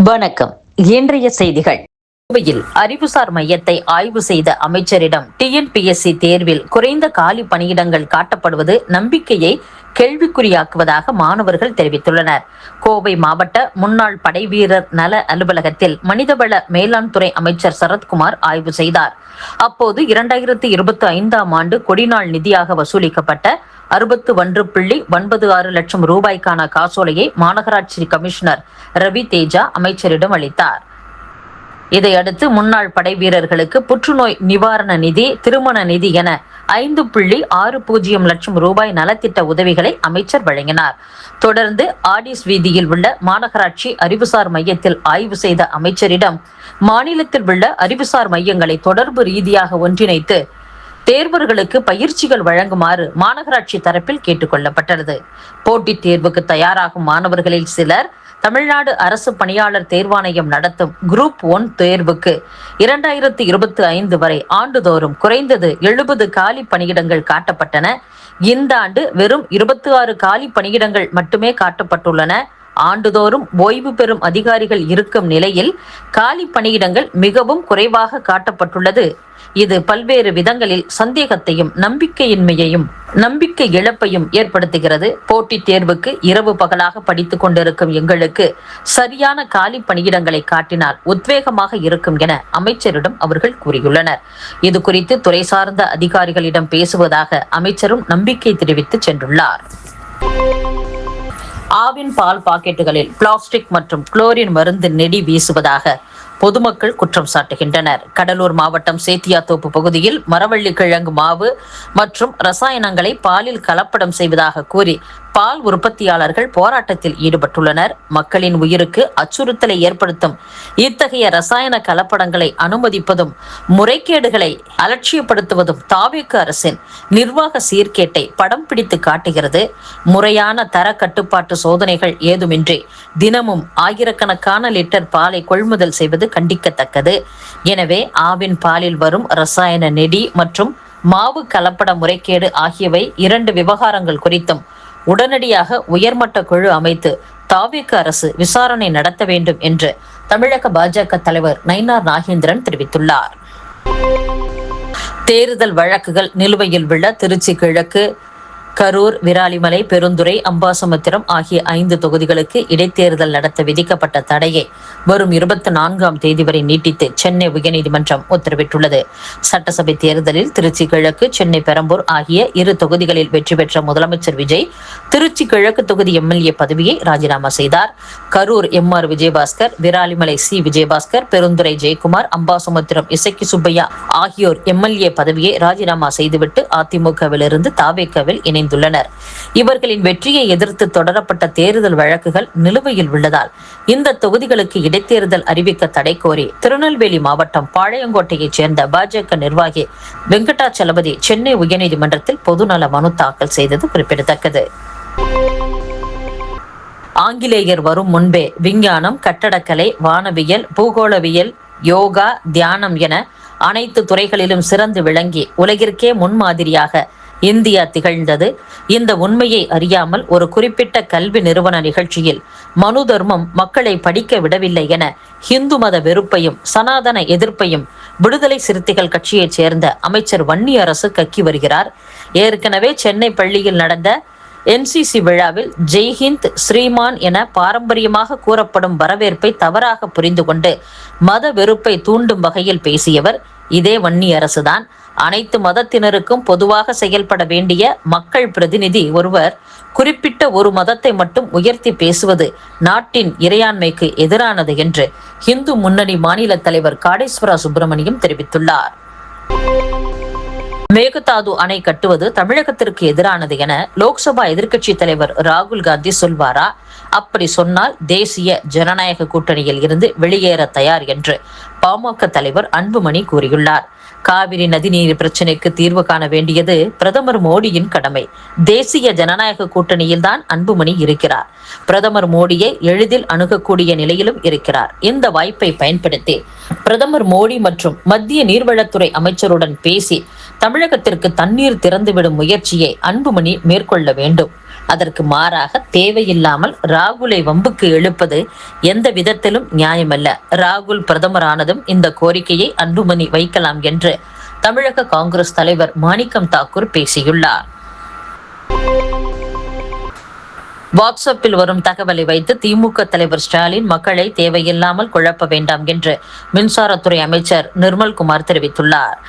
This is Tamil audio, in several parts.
வணக்கம். இன்றைய செய்திகள். கோவையில் அறிவுசார் மையத்தை ஆய்வு செய்த அமைச்சரிடம் டிஎன்பிஎஸ்சி தேர்வில் குறைந்த காலி பணியிடங்கள் காட்டப்படுவது நம்பிக்கையை கேள்விக்குறியாக்குவதாக மாணவர்கள் தெரிவித்துள்ளனர். கோவை மாவட்ட முன்னாள் படைவீரர் நல அலுவலகத்தில் மனிதவள மேலாண் துறை அமைச்சர் சரத்குமார் ஆய்வு செய்தார். அப்போது 2025ஆம் ஆண்டு கொடிநாள் நிதியாக வசூலிக்கப்பட்ட 61.96 லட்சம் ரூபாய்க்கான காசோலையை மாநகராட்சி கமிஷனர் ரவி தேஜா அமைச்சரிடம் அளித்தார். இதையடுத்து முன்னாள் படை வீரர்களுக்கு புற்றுநோய் நிவாரண நிதி, திருமண நிதி என 5.60 லட்சம் ரூபாய் நலத்திட்ட உதவிகளை அமைச்சர் வழங்கினார். தொடர்ந்து ஆடிஸ் வீதியில் உள்ள மாநகராட்சி அறிவுசார் மையத்தில் ஆய்வு செய்த அமைச்சரிடம் மாநிலத்தில் உள்ள அறிவுசார் மையங்களை தொடர்பு ரீதியாக ஒன்றிணைத்து தேர்வர்களுக்கு பயிற்சிகள் வழங்குமாறு மாநகராட்சி தரப்பில் கேட்டுக் கொள்ளப்பட்டது. போட்டித் தேர்வுக்கு தயாராகும் மாணவர்களில் சிலர் தமிழ்நாடு அரசு பணியாளர் தேர்வாணையம் நடத்தும் குரூப் 1 தேர்வுக்கு 2025 வரை ஆண்டுதோறும் குறைந்தது 70 காலி பணியிடங்கள் காட்டப்பட்டன. இந்த ஆண்டு வெறும் 26 காலி பணியிடங்கள் மட்டுமே காட்டப்பட்டுள்ளன. ஆண்டுதோறும் ஓய்வு பெறும் அதிகாரிகள் இருக்கும் நிலையில் காலி பணியிடங்கள் மிகவும் குறைவாக காட்டப்பட்டுள்ளது. இது பல்வேறு விதங்களில் சந்தேகத்தையும் நம்பிக்கை இழப்பையும் ஏற்படுத்துகிறது. போட்டித் தேர்வுக்கு இரவு பகலாக படித்துக் கொண்டிருக்கும் எங்களுக்கு சரியான காலி பணியிடங்களை காட்டினால் உத்வேகமாக இருக்கும் என அமைச்சரிடம் அவர்கள் கூறியுள்ளனர். இது குறித்து துறை சார்ந்த அதிகாரிகளிடம் பேசுவதாக அமைச்சரும் நம்பிக்கை தெரிவித்து சென்றுள்ளார். ஆவின் பால் பாக்கெட்டுகளில் பிளாஸ்டிக் மற்றும் குளோரின் மருந்து நெடி வீசுவதாக பொதுமக்கள் குற்றம் சாட்டுகின்றனர். கடலூர் மாவட்டம் சேத்தியாத்தோப்பு பகுதியில் மரவள்ளி கிழங்கு மாவு மற்றும் ரசாயனங்களை பாலில் கலப்படம் செய்வதாக கூறி பால் உற்பத்தியாளர்கள் போராட்டத்தில் ஈடுபட்டுள்ளனர். மக்களின் உயிருக்கு அச்சுறுத்தலை ஏற்படுத்தும் இத்தகைய ரசாயன கலப்படங்களை அனுமதிப்பதும் முறைகேடுகளை அலட்சியப்படுத்துவதும் தாவேக அரசின் நிர்வாக சீர்கேட்டை படம் பிடித்து காட்டுகிறது. முறையான தர கட்டுப்பாட்டு சோதனைகள் ஏதுமின்றி தினமும் ஆயிரக்கணக்கான லிட்டர் பாலை கொள்முதல் செய்வது கண்டிக்கத்தக்கது. எனவே ஆவின் பாலில் வரும் ரசாயன நெடி மற்றும் மாவு கலப்பட முறைகேடு ஆகியவை 2 விவகாரங்கள் குறித்தும் உடனடியாக உயர்மட்ட குழு அமைத்து தாவேக அரசு விசாரணை நடத்த வேண்டும் என்று தமிழக பாஜக தலைவர் நயினார் நாகேந்திரன் தெரிவித்துள்ளார். தேர்தல் வழக்குகள் நிலுவையில் உள்ள திருச்சி கிழக்கு, கரூர், விராலிமலை, பெருந்துறை, அம்பாசமுத்திரம் ஆகிய 5 தொகுதிகளுக்கு இடைத்தேர்தல் நடத்த விதிக்கப்பட்ட தடையை வரும் 24ஆம் தேதி வரை நீட்டித்து சென்னை உயர்நீதிமன்றம் உத்தரவிட்டுள்ளது. சட்டசபை தேர்தலில் திருச்சி கிழக்கு, சென்னை பெரம்பூர் ஆகிய 2 தொகுதிகளில் வெற்றி பெற்ற முதலமைச்சர் விஜய் திருச்சி கிழக்கு தொகுதி எம்எல்ஏ பதவியை ராஜினாமா செய்தார். கரூர் எம்ஆர் விஜயபாஸ்கர், விராலிமலை சி விஜயபாஸ்கர், பெருந்துறை ஜெயக்குமார், அம்பாசமுத்திரம் இசக்கி சுப்பையா ஆகியோர் எம்எல்ஏ பதவியை ராஜினாமா செய்துவிட்டு அதிமுகவிலிருந்து தாவேகவில் இணைந்துள்ளனர். இவர்களின் வெற்றியை எதிர்த்து தொடரப்பட்ட தேர்தல் வழக்குகள் நிலுவையில் உள்ளதால் இந்த தொகுதிகளுக்கு இடைத்தேர்தல் அறிவிக்க தடை கோரி திருநெல்வேலி மாவட்டம் பாளையங்கோட்டையைச் சேர்ந்த பாஜக நிர்வாகி வெங்கடாச்சலபதி சென்னை உயர்நீதிமன்றத்தில் பொதுநல மனு தாக்கல் செய்தது குறிப்பிடத்தக்கது. ஆங்கிலேயர் வரும் முன்பே விஞ்ஞானம், கட்டடக்கலை, வானவியல், பூகோளவியல், யோகா, தியானம் என அனைத்து துறைகளிலும் சிறந்து விளங்கி உலகிற்கே முன்மாதிரியாக இந்தியா திகழ்ந்தது. இந்த உண்மையை அறியாமல் ஒரு குறிப்பிட்ட கல்வி நிறுவன நிகழ்ச்சியில் மனு தர்மம் மக்களை படிக்க விடவில்லை என இந்து மத வெறுப்பையும் சனாதன எதிர்ப்பையும் விடுதலை சிறுத்தைகள் கட்சியைச் சேர்ந்த அமைச்சர் வன்னியரசு கக்கி வருகிறார். ஏற்கனவே சென்னை பள்ளியில் நடந்த என்சிசி விழாவில் ஜெய்ஹிந்த், ஸ்ரீமான் என பாரம்பரியமாக கூறப்படும் வரவேற்பை தவறாக புரிந்து கொண்டு மத வெறுப்பை தூண்டும் வகையில் பேசியவர் இதே வன்னியரசுதான். அனைத்து மதத்தினருக்கும் பொதுவாக செயல்பட வேண்டிய மக்கள் பிரதிநிதி ஒருவர் குறிப்பிட்ட ஒரு மதத்தை மட்டும் உயர்த்தி பேசுவது நாட்டின் இறையாண்மைக்கு எதிரானது என்று இந்து முன்னணி மாநில தலைவர் காடேஸ்வரா சுப்பிரமணியம் தெரிவித்துள்ளார். மேகதாது அணை கட்டுவது தமிழகத்திற்கு எதிரானது என லோக்சபா எதிர்க்கட்சி தலைவர் ராகுல் காந்தி சொல்வாரா? அப்படி சொன்னால் தேசிய ஜனநாயக கூட்டணியில் இருந்து வெளியேற தயார் என்று பாமக தலைவர் அன்புமணி கூறியுள்ளார். காவிரி நதிநீர் பிரச்சினைக்கு தீர்வு காண வேண்டியது பிரதமர் மோடியின் கடமை. தேசிய ஜனநாயக கூட்டணியில்தான் அன்புமணி இருக்கிறார். பிரதமர் மோடியை எளிதில் அணுகக்கூடிய நிலையிலும் இருக்கிறார். இந்த வாய்ப்பை பயன்படுத்தி பிரதமர் மோடி மற்றும் மத்திய நீர்வளத்துறை அமைச்சருடன் பேசி தமிழகத்திற்கு தண்ணீர் திறந்துவிடும் முயற்சியை அன்புமணி மேற்கொள்ள வேண்டும். அதற்கு மாறாக தேவையில்லாமல் ராகுலை வம்புக்கு இழுப்பது எந்த விதத்திலும் நியாயமல்ல. ராகுல் பிரதமரானதும் இந்த கோரிக்கையை அன்புமணி வைக்கலாம் என்று தமிழக காங்கிரஸ் தலைவர் மாணிக்கம் தாக்கூர் பேசியுள்ளார். வாட்ஸ்அப்பில் வரும் தகவலை வைத்து திமுக தலைவர் ஸ்டாலின் மக்களை தேவையில்லாமல் குழப்ப வேண்டாம் என்று மின்சாரத்துறை அமைச்சர் நிர்மல்குமார் தெரிவித்துள்ளார்.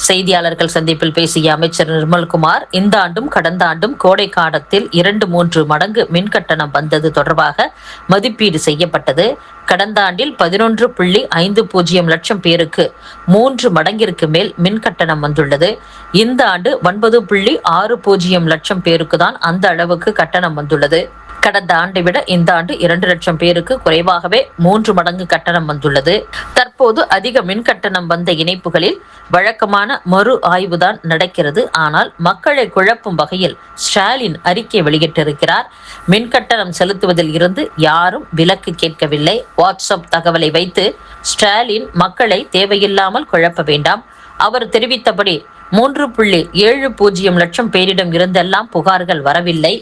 செய்தியாளர்கள் சந்திப்பில் பேசிய அமைச்சர் நிர்மல்குமார், இந்த ஆண்டும் கடந்த ஆண்டும் கோடை காலத்தில் 2-3 மடங்கு மின்கட்டணம் வந்தது தொடர்பாக மதிப்பீடு செய்யப்பட்டது. கடந்த ஆண்டில் 11.50 லட்சம் பேருக்கு 3 மடங்கிற்கு மேல் மின்கட்டணம் வந்துள்ளது. இந்த ஆண்டு 9.60 லட்சம் பேருக்கு தான் அந்த அளவுக்கு கட்டணம் வந்துள்ளது. கடந்த ஆண்டை விட இந்த ஆண்டு 2 லட்சம் பேருக்கு குறைவாகவே 3 மடங்கு கட்டணம் வந்துள்ளது. தற்போது அதிக மின் கட்டணம் வந்த இணைப்புகளில் வழக்கமான மறு ஆய்வுதான் நடக்கிறது. ஆனால் மக்களை குழப்பும் வகையில் ஸ்டாலின் அறிக்கை வெளியிட்டிருக்கிறார். மின் கட்டணம் செலுத்துவதில் இருந்து யாரும் விலக்கு கேட்கவில்லை. வாட்ஸ்அப் தகவலை வைத்து ஸ்டாலின் மக்களை தேவையில்லாமல் குழப்ப வேண்டாம். அவர் தெரிவித்தபடி 3.70 லட்சம் பேரிடம் இருந்தெல்லாம் புகார்கள் வரவில்லை.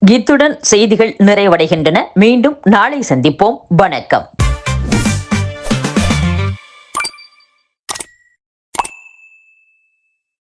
இத்துடன் செய்திகள் நிறைவடைகின்றன. மீண்டும் நாளை சந்திப்போம். வணக்கம்.